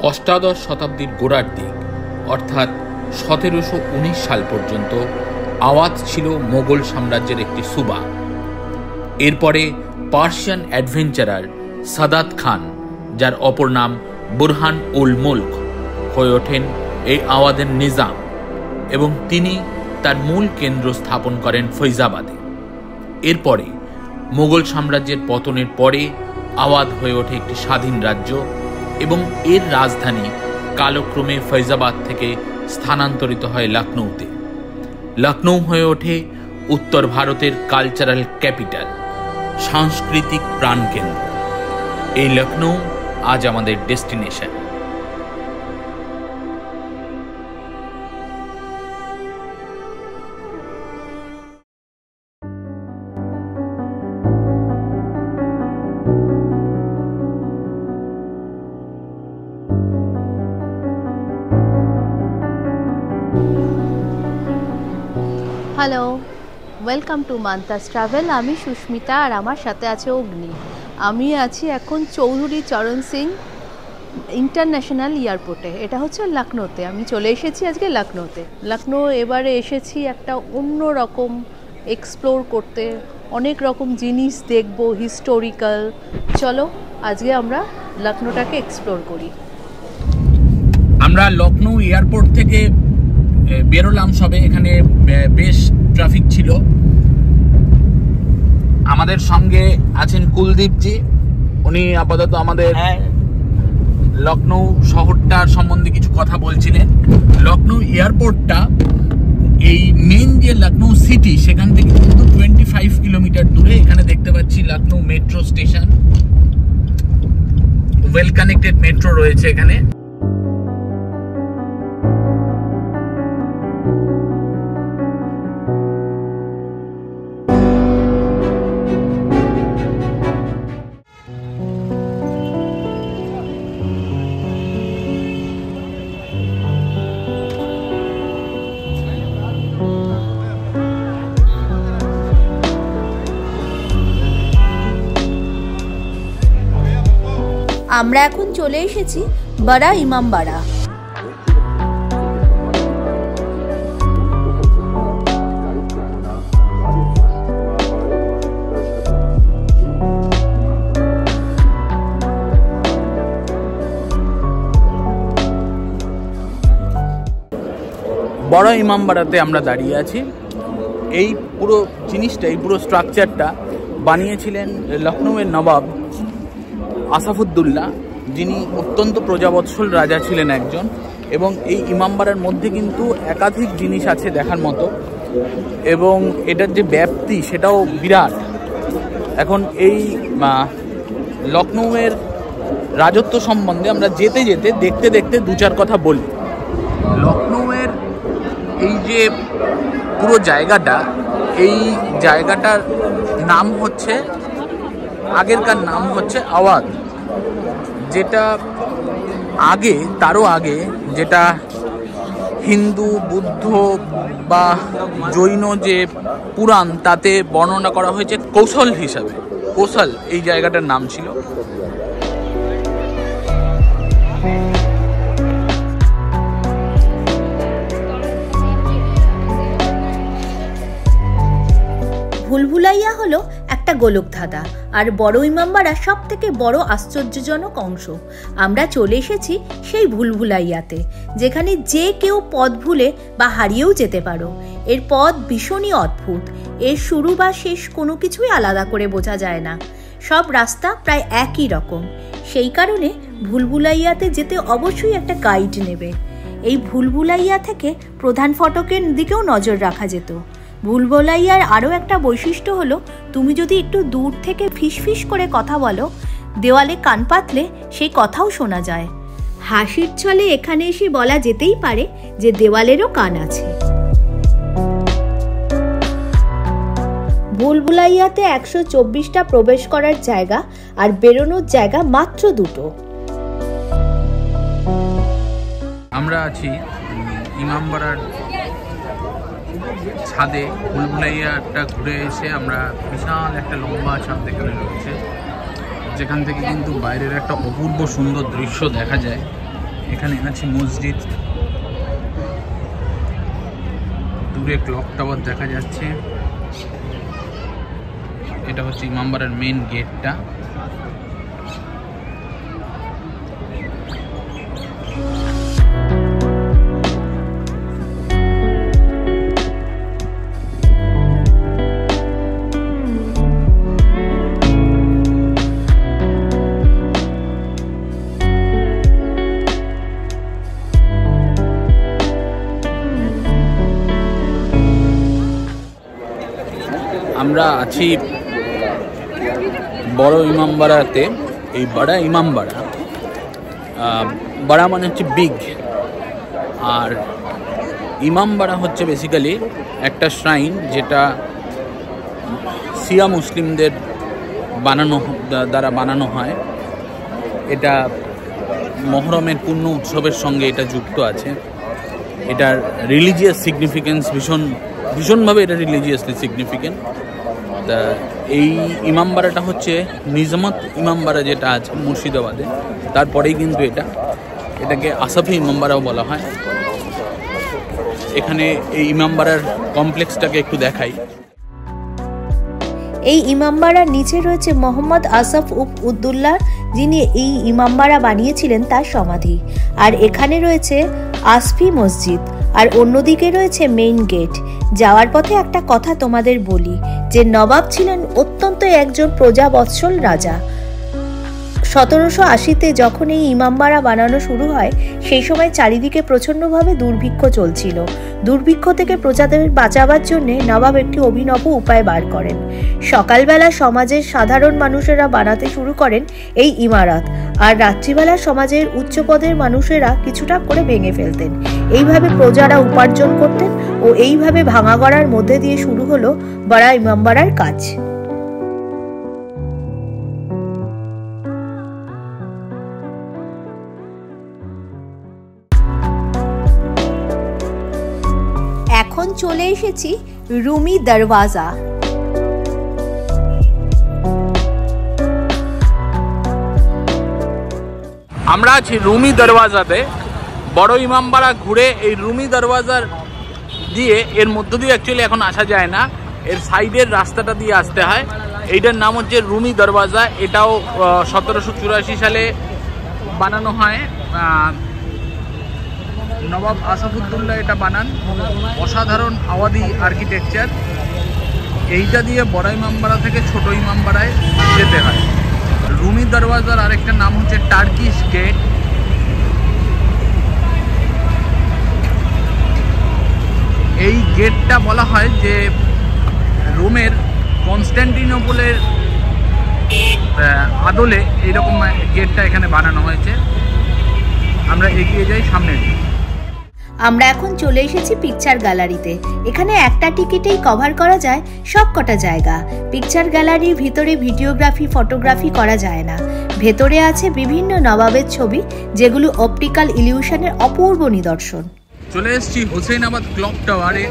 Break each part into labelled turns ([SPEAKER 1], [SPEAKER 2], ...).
[SPEAKER 1] অষ্টাদশ শতাব্দীর গোড়ার দিক অর্থাৎ 1719 সাল পর্যন্ত আওয়াজ ছিল মোগল সাম্রাজ্যের একটি সুবা। এরপরে পার্সিয়ান অ্যাডভেঞ্চারার সাদাত খান, যার অপর নাম বুরহান উল মুলক, হয়ে ওঠেন এই আওয়াদের নিজাম এবং তিনি তার মূল কেন্দ্র স্থাপন করেন ফৈজাবাদে। এরপরে মোগল সাম্রাজ্যের পতনের পরে আওয়াদ হয়ে ওঠে একটি স্বাধীন রাজ্য এবং এর রাজধানী কালক্রমে ফৈজাবাদ থেকে স্থানান্তরিত হয় লখনৌতে। লখনৌ হয়ে ওঠে উত্তর ভারতের কালচারাল ক্যাপিটাল, সাংস্কৃতিক প্রাণকেন্দ্র। এই লখনৌ আজ আমাদের destination.
[SPEAKER 2] Hello, welcome to Mantas travel. আমি সুস্মিতা আর আমার সাথে আছে অগ্নি। আমি আছি এখন চৌধুরী চরণ সিং ইন্টারন্যাশনাল এয়ারপোর্টে, এটা হচ্ছে লখনৌতে। আমি চলে এসেছি আজকে লখনৌতে। লখনৌ এবারে এসেছি একটা অন্য রকম এক্সপ্লোর করতে, অনেক রকম জিনিস দেখব, হিস্টোরিক্যাল। চলো আজকে আমরা লখনৌটাকে এক্সপ্লোর করি।
[SPEAKER 1] আমরা লখনৌ এয়ারপোর্ট থেকে বেরোলাম সবে। এখানে বেশ ট্রাফিক ছিল। আমাদের সঙ্গে আছেন কুলদীপজি, উনি আপাতত আমাদের লখনৌ শহরটার সম্বন্ধে কিছু কথা বলছিলেন। লখনৌ এয়ারপোর্টটা এই মেইন যে লখনৌ সিটি সেখান থেকে কিন্তু 25 কিলোমিটার দূরে। এখানে দেখতে পাচ্ছি Lucknow metro station, well connected metro রয়েছে এখানে।
[SPEAKER 2] আমরা এখন চলে এসেছি বড়া ইমামবাড়া।
[SPEAKER 1] বড় ইমামবাড়াতে আমরা দাঁড়িয়ে আছি। এই পুরো জিনিসটা, এই পুরো স্ট্রাকচারটা বানিয়েছিলেন লখনৌয়ের নবাব আসাফুদ্দৌলা, যিনি অত্যন্ত প্রজাবৎসল রাজা ছিলেন একজন। এবং এই ইমামবাড়ার মধ্যে কিন্তু একাধিক জিনিস আছে দেখার মতো, এবং এটার যে ব্যাপ্তি সেটাও বিরাট। এখন এই লখনৌয়ের রাজত্ব সম্বন্ধে আমরা যেতে যেতে দেখতে দেখতে দু চার কথা বলি। লখনৌয়ের এই যে পুরো জায়গাটা, এই জায়গাটার নাম হচ্ছে, আগেরকার নাম হচ্ছে আওয়াদ, যেটা আগে, তারও আগে, যেটা হিন্দু, বুদ্ধ বা জৈন যে পুরাণ তাতে বর্ণনা করা হয়েছে কৌশল হিসাবে। কৌশল এই জায়গাটার নাম ছিল।
[SPEAKER 2] ভুলভুলাইয়া হলো একটা গোলকধাঁধা, আর বড় ইমামবাড়া সব থেকে বড় আশ্চর্যজনক অংশ। আমরা চলে এসেছি সেই ভুলভুলাইয়াতে, যেখানে যে কেউ পথ ভুলে বা হারিয়েও যেতে পারো। এর পথ ভীষণই অদ্ভুত। এর শুরু বা শেষ কোনো কিছুই আলাদা করে বোঝা যায় না। সব রাস্তা প্রায় একই রকম। সেই কারণে ভুলভুলাইয়াতে যেতে অবশ্যই একটা গাইড নেবে। এই ভুলভুলাইয়া থেকে প্রধান ফটকের দিকেও নজর রাখা যেত। ভুলভুলাইয়ার আরও একটা বৈশিষ্ট্য হলো, তুমি যদি একটু দূর থেকে ফিসফিস করে কথা বলো, দেওয়ালে কান পাতলে সেই কথাও শোনা যায়। হাসির ছলে এখানে এসে বলা যেতেই পারে যে দেওয়ালেরও কান আছে। ভুলভুলাইয়াতে 124টা প্রবেশ করার জায়গা আর বেরোনোর জায়গা মাত্র 2টো।
[SPEAKER 1] আমরা আছি ইমামবাড়ার ছাদে। ভুলভুলাইয়াটা ঘুরে এসে আমরা বিশাল একটা লম্বা ছাদ এখানে রয়েছে, যেখান থেকে কিন্তু বাইরের একটা অপূর্ব সুন্দর দৃশ্য দেখা যায়। এখানে আছে মসজিদ, দূরে ক্লক টাওয়ার দেখা যাচ্ছে। এটা হচ্ছে ইমামবাড়ার মেন গেটটা। আমরা আছি বড় ইমামবাড়াতে। এই বড়া ইমামবাড়া, বড়া মানে হচ্ছে বিগ, আর ইমামবাড়া হচ্ছে বেসিক্যালি একটা শ্রাইন যেটা শিয়া মুসলিমদের দ্বারা বানানো হয়। এটা মহরমের পূর্ণ উৎসবের সঙ্গে এটা যুক্ত আছে। এটার রিলিজিয়াস সিগনিফিকেন্স ভীষণভাবে এটা রিলিজিয়াসলি সিগনিফিকেন্ট। তা এই ইমামবাড়াটা হচ্ছে নিজামত ইমামবাড়া যেটা আছে মুর্শিদাবাদে, তারপরেই কিন্তু এটাকে আসাফি ইমামবাড়াও বলা হয়। এখানে এই ইমামবাড়ার কমপ্লেক্সটাকে একটু দেখাই।
[SPEAKER 2] এই ইমামবাড়ার নিচে রয়েছে মোহাম্মদ আসফ উদ্দুল্লাহ, যিনি এই ইমামবাড়া বানিয়েছিলেন, তার সমাধি। আর এখানে রয়েছে আসফি মসজিদ, আর অন্যদিকে রয়েছে মেইন গেট। যাওয়ার পথে একটা কথা তোমাদের বলি, যে নবাব ছিলেন অত্যন্ত একজন প্রজাবৎসল রাজা। 1780-তে যখন এই ইমামবাড়া বানানো শুরু হয়, সেই সময় চারিদিকে প্রচণ্ডভাবে দুর্ভিক্ষ চলছিল। দুর্ভিক্ষ থেকে প্রজাদের বাঁচাবার জন্য নবাব একটি অভিনব উপায় বার করেন। সকালবেলা সমাজের সাধারণ মানুষেরা বানাতে শুরু করেন এই ইমারত, আর রাত্রিবেলা সমাজের উচ্চপদের মানুষেরা কিছুটা করে ভেঙে ফেলতেন। এইভাবে প্রজারা উপার্জন করতেন, ও এইভাবে ভাঙা গড়ার মধ্যে দিয়ে শুরু হলো বড়া ইমামবাড়ার কাজ। এখন চলে এসেছি রুমি দরওয়াজা।
[SPEAKER 1] আমরা আছি রুমি দরওয়াজাতে। বড় ইমামবাড়া ঘুরে এই রুমি দরওয়াজার দিয়ে, এর মধ্য দিয়ে অ্যাকচুয়ালি এখন আসা যায় না, এর সাইডের রাস্তাটা দিয়ে আসতে হয়। এইটার নাম হচ্ছে রুমি দরওয়াজা। এটাও 1784 সালে বানানো হয়। নবাব আসাফুদ্দৌলা এটা বানান। অসাধারণ আওয়াদি আর্কিটেকচার। এইটা দিয়ে বড় ইমামবাড়া থেকে ছোট ইমামবাড়ায় যেতে হয়। রুমি দরওয়াজার আরেকটা নাম হচ্ছে টার্কিশ গেট। এই গেটটা বলা হয় যে রোমের কনস্ট্যান্টিনোপলের আদলে এইরকম গেটটা এখানে বানানো হয়েছে। আমরা এগিয়ে যাই সামনের দিকে।
[SPEAKER 2] আমরা এখন চলে এসেছি পিকচার গ্যালারিতে। এখানে একটা টিকিটেই কভার করা যায় সব কটা জায়গা। পিকচার গ্যালারির ভিতরে ভিডিওগ্রাফি, ফটোগ্রাফি করা যায় না। ভেতরে আছে বিভিন্ন নবাবের ছবি, যেগুলো অপটিক্যাল ইলিউশনের অপূর্ব নিদর্শন।
[SPEAKER 1] চলে এসেছি হোসেনাবাদ ক্লক টাওয়ারে,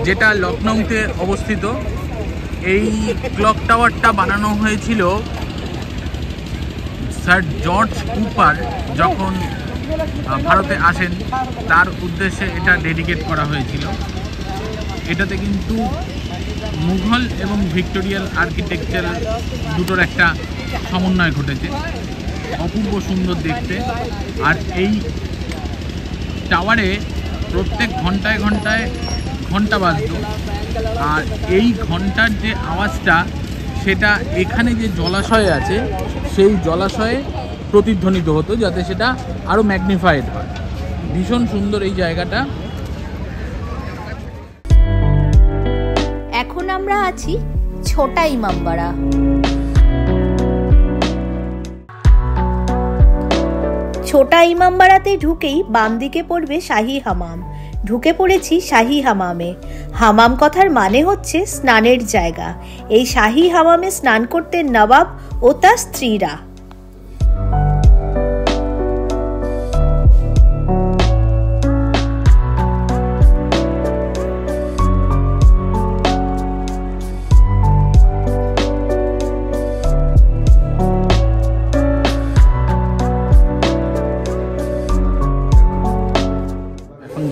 [SPEAKER 1] যেটা লখনৌতে অবস্থিত। এই ক্লক টাওয়ারটা বানানো হয়েছিল স্যার জর্জ কুপার যখন ভারতে আসেন, তার উদ্দেশ্যে এটা ডেডিকেট করা হয়েছিল। এটাতে কিন্তু মুঘল এবং ভিক্টোরিয়াল আর্কিটেকচার দুটোর একটা সমন্বয় ঘটেছে। অপূর্ব সুন্দর দেখতে। আর এই টাওয়ারে প্রত্যেক ঘন্টায় ঘন্টায় ঘন্টা বাজত, আর এই ঘন্টার যে আওয়াজটা, সেটা এখানে যে জলাশয় আছে সেই জলাশয়ে প্রতিধ্বনিত হতো, যাতে সেটা আরও ম্যাগনিফাইড হয়। ভীষণ সুন্দর এই জায়গাটা।
[SPEAKER 2] এখন আমরা আছি ছোটা ইমামবাড়া। ছোটা ইমামবাড়াতে ঢুকেই বাম দিকে পড়বে শাহী হামাম। ঢুকে পড়েছি শাহী হামামে। হামাম কথার মানে হচ্ছে স্নানের জায়গা। এই শাহী হামামে স্নান করতেন নবাব ও তার স্ত্রীরা।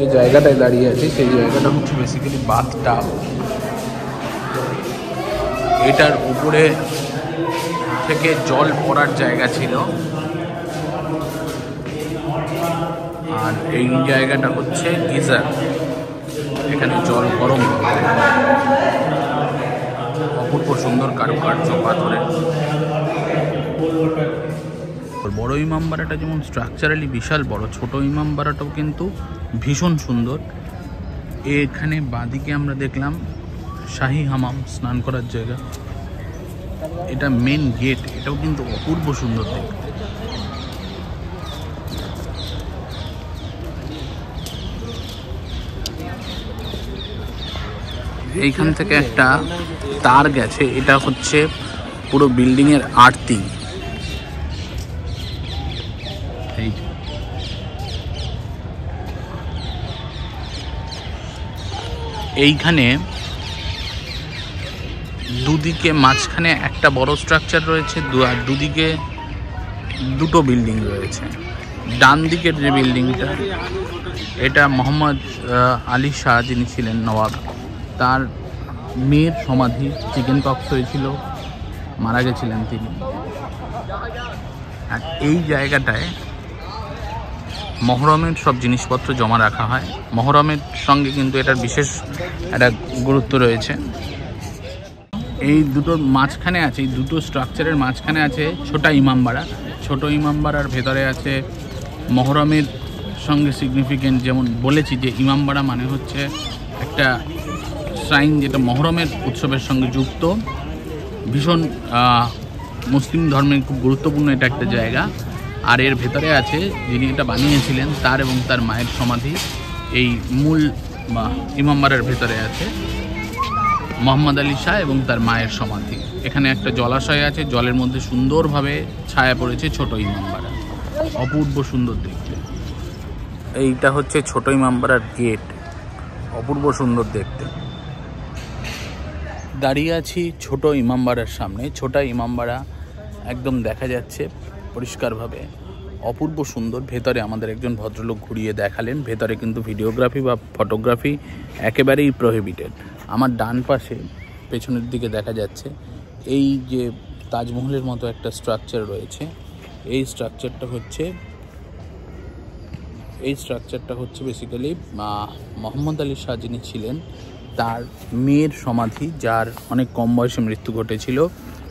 [SPEAKER 1] যে জায়গাটায় দাঁড়িয়ে আছে সেই জায়গাটা হচ্ছে বেসিক্যালি বাথটাব। এটার উপরে থেকে জল পড়ার জায়গা ছিল, আর এই জায়গাটা হচ্ছে গিজার, এখানে জল গরম। অপূর্ব সুন্দর কারুকার্য পাথরে। বড় ইমামবাড়াটা যেমন স্ট্রাকচারালি বিশাল বড়, ছোট ইমামবাড়াটাও কিন্তু ভীষণ সুন্দর। এখানে বাঁদিকে আমরা দেখলাম শাহী হামাম, স্নান করার জায়গা। এটা মেন গেট, এটাও কিন্তু অপূর্ব সুন্দর দেখতে। এইখান থেকে একটা তার গেছে, এটা হচ্ছে পুরো বিল্ডিং এর আর্থিং। এইখানে দুদিকে মাঝখানে একটা বড় স্ট্রাকচার রয়েছে, আর দুদিকে দুটো বিল্ডিং রয়েছে। ডান দিকের যে বিল্ডিংটা, এটা মোহাম্মদ আলী শাহ যিনি ছিলেন নবাব, তার মেয়ের সমাধি। চিকেন পক্স হয়েছিল, মারা গেছিলেন তিনি। আর এই জায়গাটায় মহরমের সব জিনিসপত্র জমা রাখা হয়। মহরমের সঙ্গে কিন্তু এটার বিশেষ একটা গুরুত্ব রয়েছে। এই দুটোর মাঝখানে আছে, এই দুটো স্ট্রাকচারের মাঝখানে আছে ছোটা ইমামবাড়া। ছোট ইমামবাড়ার ভেতরে আছে মহরমের সঙ্গে সিগনিফিকেন্ট, যেমন বলেছি যে ইমামবাড়া মানে হচ্ছে একটা শ্রাইন যেটা মহরমের উৎসবের সঙ্গে যুক্ত। ভীষণ মুসলিম ধর্মের খুব গুরুত্বপূর্ণ এটা একটা জায়গা। আর এর ভেতরে আছে যিনি এটা বানিয়েছিলেন তার এবং তার মায়ের সমাধি। এই মূল ইমামবাড়ার ভেতরে আছে মোহাম্মদ আলী শাহ এবং তার মায়ের সমাধি। এখানে একটা জলাশয় আছে, জলের মধ্যে সুন্দরভাবে ছায়া পড়েছে ছোট ইমামবাড়া, অপূর্ব সুন্দর দেখতে। এইটা হচ্ছে ছোট ইমামবাড়ার গেট, অপূর্ব সুন্দর দেখতে। দাঁড়িয়ে আছি ছোট ইমামবাড়ার সামনে। ছোট ইমামবাড়া একদম দেখা যাচ্ছে পরিষ্কারভাবে, অপূর্ব সুন্দর। ভেতরে আমাদের একজন ভদ্রলোক ঘুরিয়ে দেখালেন। ভেতরে কিন্তু ভিডিওগ্রাফি বা ফটোগ্রাফি একেবারেই প্রহিবিটেড। আমার ডান পাশে পেছনের দিকে দেখা যাচ্ছে এই যে তাজমহলের মতো একটা স্ট্রাকচার রয়েছে। এই স্ট্রাকচারটা হচ্ছে বেসিক্যালি মোহাম্মদ আলী শাহ যিনি ছিলেন তার মেয়ের সমাধি, যার অনেক কম বয়সে মৃত্যু ঘটেছিল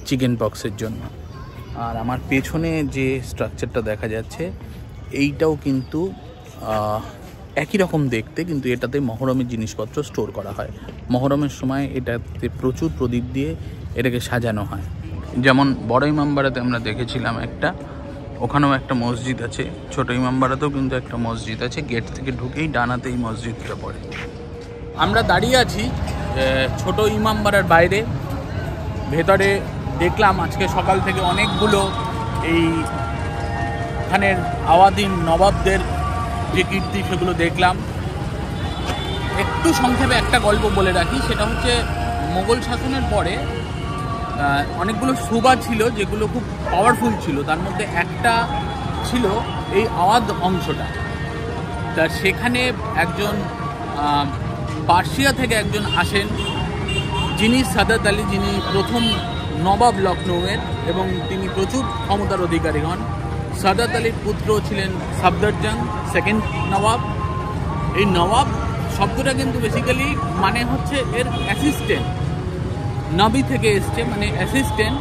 [SPEAKER 1] চিকেন পক্সের জন্য। আর আমার পেছনে যে স্ট্রাকচারটা দেখা যাচ্ছে এইটাও কিন্তু একই রকম দেখতে, কিন্তু এটাতে মহরমের জিনিসপত্র স্টোর করা হয়। মহরমের সময় এটাতে প্রচুর প্রদীপ দিয়ে এটাকে সাজানো হয়। যেমন বড় ইমামবাড়াতে আমরা দেখেছিলাম একটা, ওখানেও একটা মসজিদ আছে। ছোট ইমামবাড়াতেও কিন্তু একটা মসজিদ আছে। গেট থেকে ঢুকেই ডানাতে এই মসজিদটা পড়ে। আমরা দাঁড়িয়ে আছি ছোট ইমামবাড়ার বাইরে। ভেতরে দেখলাম আজকে সকাল থেকে অনেকগুলো এইখানের আওয়াদিন নবাবদের যে কীর্তি সেগুলো দেখলাম। একটু সংক্ষেপে একটা গল্প বলে রাখি, সেটা হচ্ছে মোগল শাসনের পরে অনেকগুলো সুবা ছিল যেগুলো খুব পাওয়ারফুল ছিল। তার মধ্যে একটা ছিল এই আওয়াদ অংশটা। তা সেখানে একজন পার্সিয়া থেকে একজন আসেন যিনি সাদাত আলী, যিনি প্রথম নবাব লখনৌয়ের, এবং তিনি প্রচুর ক্ষমতার অধিকারী হন। সাদাত আলীর পুত্র ছিলেন সাফদারজং, সেকেন্ড নবাব। এই নবাব শব্দটা কিন্তু বেসিক্যালি মানে হচ্ছে এর অ্যাসিস্ট্যান্ট, নবী থেকে এসছে, মানে অ্যাসিস্ট্যান্ট।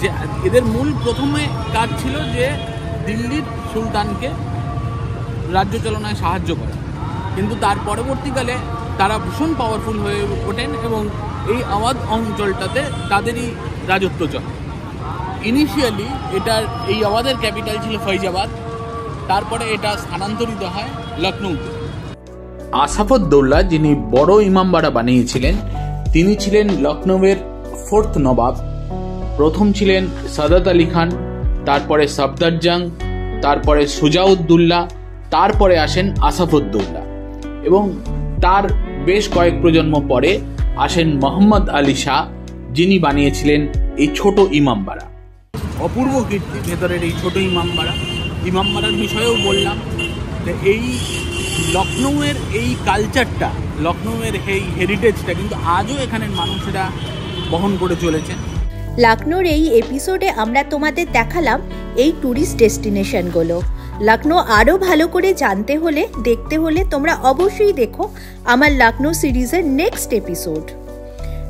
[SPEAKER 1] যে এদের মূল প্রথমে কাজ ছিল যে দিল্লির সুলতানকে রাজ্য চালনায় সাহায্য করা, কিন্তু তার পরবর্তীকালে তারা ভীষণ পাওয়ারফুল হয়ে ওঠেন এবং এই আওয়াজ অঞ্চলটাতে তাদেরই রাজত্ব চলে। ইনিশিয়ালি এই আওয়াজের ক্যাপিটাল ছিল ফৈজাবাদ, তারপরে এটা স্থানান্তরিত হয় লখনৌতে। আসাফউদ্দৌলা যিনি বড় ইমামবাড়া বানিয়েছিলেন তিনি ছিলেন লখনৌয়ের ফোর্থ নবাব। প্রথম ছিলেন সাদাত আলী খান, তারপরে সাফদারজং, তারপরে সুজাউদ্দৌলা, তারপরে আসেন আসাফউদ্দৌলা, এবং তার বেশ কয়েক প্রজন্ম পরে আসেন মোহাম্মদ আলী শাহ, যিনি বানিয়েছিলেন এই ছোট ইমামবাড়া। অপূর্ব কীর্তি ভেতরের এই ছোট ইমামবাড়ার বিষয়েও বললাম যে এই লখনৌয়ের এই কালচারটা, লখনৌয়ের এই হেরিটেজটা কিন্তু আজও এখানের মানুষেরা বহন করে চলেছে।
[SPEAKER 2] লখনৌর এই এপিসোডে আমরা তোমাদের দেখালাম এই ট্যুরিস্ট ডেস্টিনেশনগুলো। লখনৌ আরও ভালো করে জানতে হলে, দেখতে হলে তোমরা অবশ্যই দেখো আমার লখনৌ সিরিজের নেক্সট এপিসোড।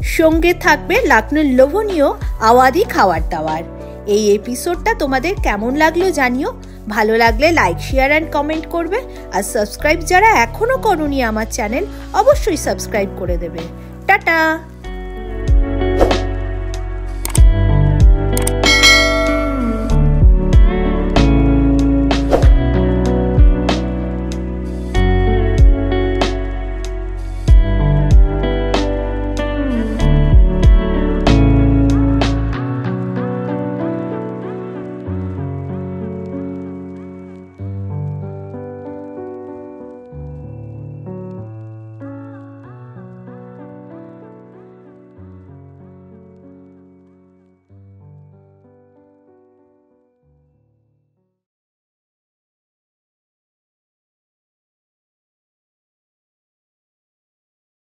[SPEAKER 2] সঙ্গে থাকবে লখনৌর লোভনীয় আওয়াদি খাবার দাবার। এই এপিসোডটা তোমাদের কেমন লাগলো জানিও। ভালো লাগলে লাইক, শেয়ার অ্যান্ড কমেন্ট করবে। আর সাবস্ক্রাইব যারা এখনও করোনি আমার চ্যানেল, অবশ্যই সাবস্ক্রাইব করে দেবে। টাটা।